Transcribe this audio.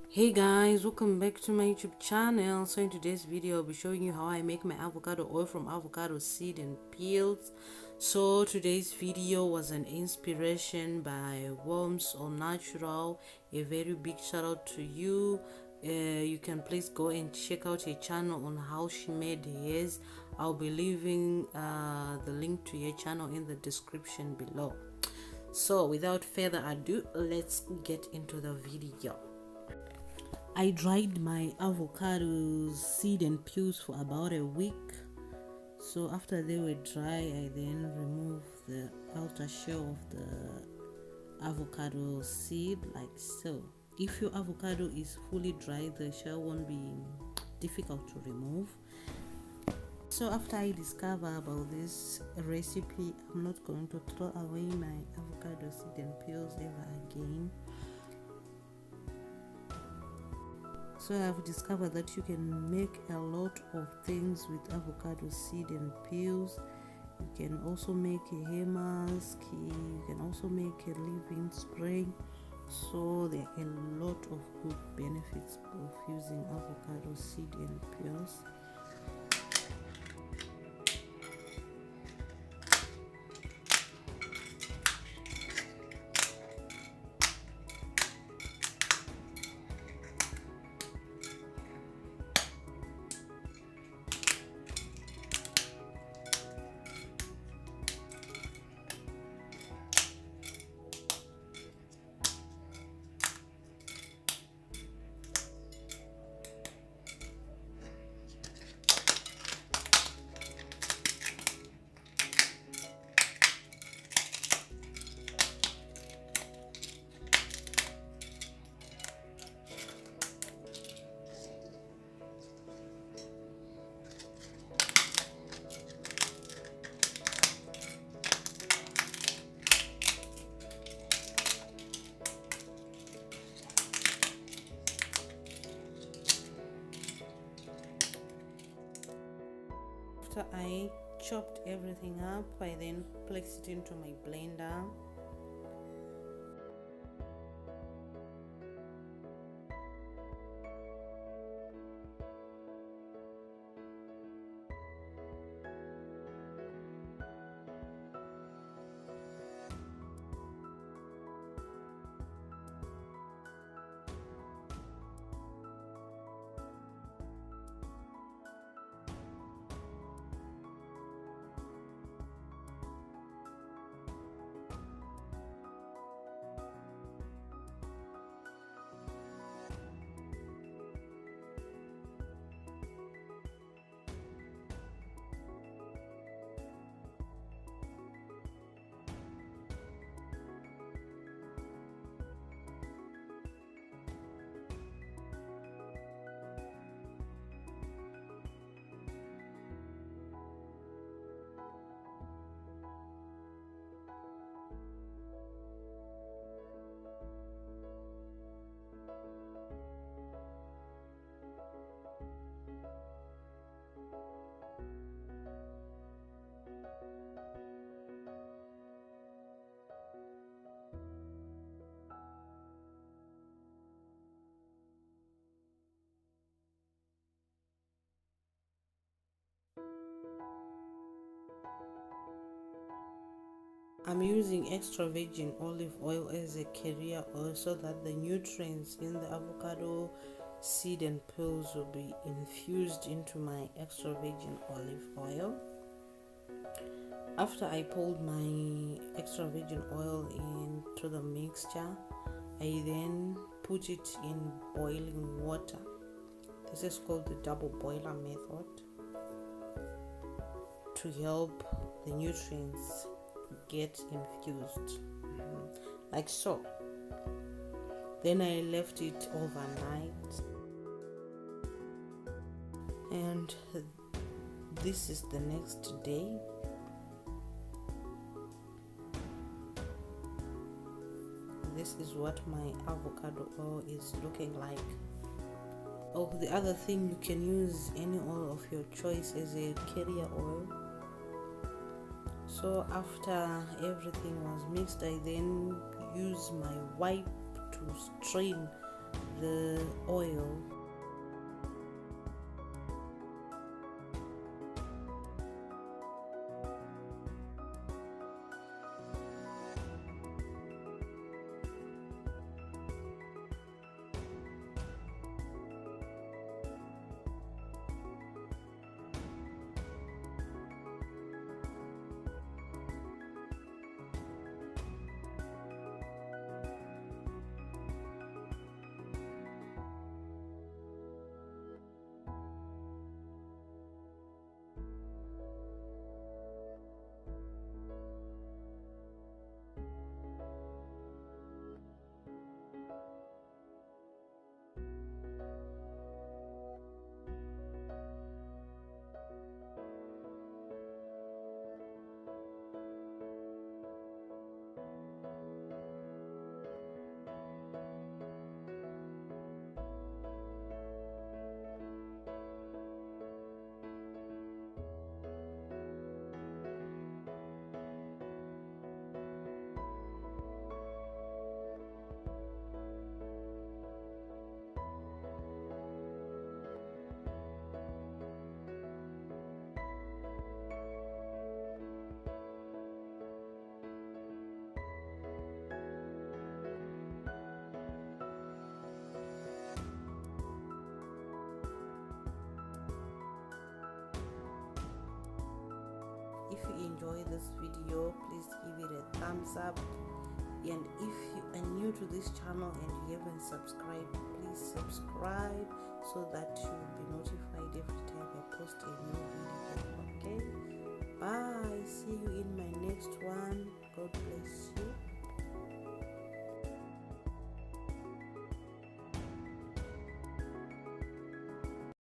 Hey guys, welcome back to my YouTube channel. So in today's video I'll be showing you how I make my avocado oil from avocado seed and peels. So today's video was an inspiration by ALLNATURAL. A very big shout out to you. You can please go and check out her channel on how she made hers. I'll be leaving the link to her channel in the description below. So without further ado, let's get into the video. I dried my avocado seed and peels for about a week. So after they were dry, I then removed the outer shell of the avocado seed like so. If your avocado is fully dry, the shell won't be difficult to remove. So after I discover about this recipe, I'm not going to throw away my avocado seed and peels ever again. So I've discovered that you can make a lot of things with avocado seed and peels. You can also make a hair mask, you can also make a leave-in spray. So there are a lot of good benefits of using avocado seed and peels. After I chopped everything up, I then placed it into my blender. I'm using extra virgin olive oil as a carrier oil so that the nutrients in the avocado seed and peels will be infused into my extra virgin olive oil. After I poured my extra virgin oil into the mixture, I then put it in boiling water. This is called the double boiler method to help the nutrients get infused like so. Then I left it overnight, and this is the next day. This is what my avocado oil is looking like. Oh, the other thing, you can use any oil of your choice as a carrier oil. So after everything was mixed, I then use my wipe to strain the if you enjoy this video, please give it a thumbs up. And if you are new to this channel and you haven't subscribed, please subscribe so that you'll be notified every time I post a new video. Okay, bye. See you in my next one. God bless you.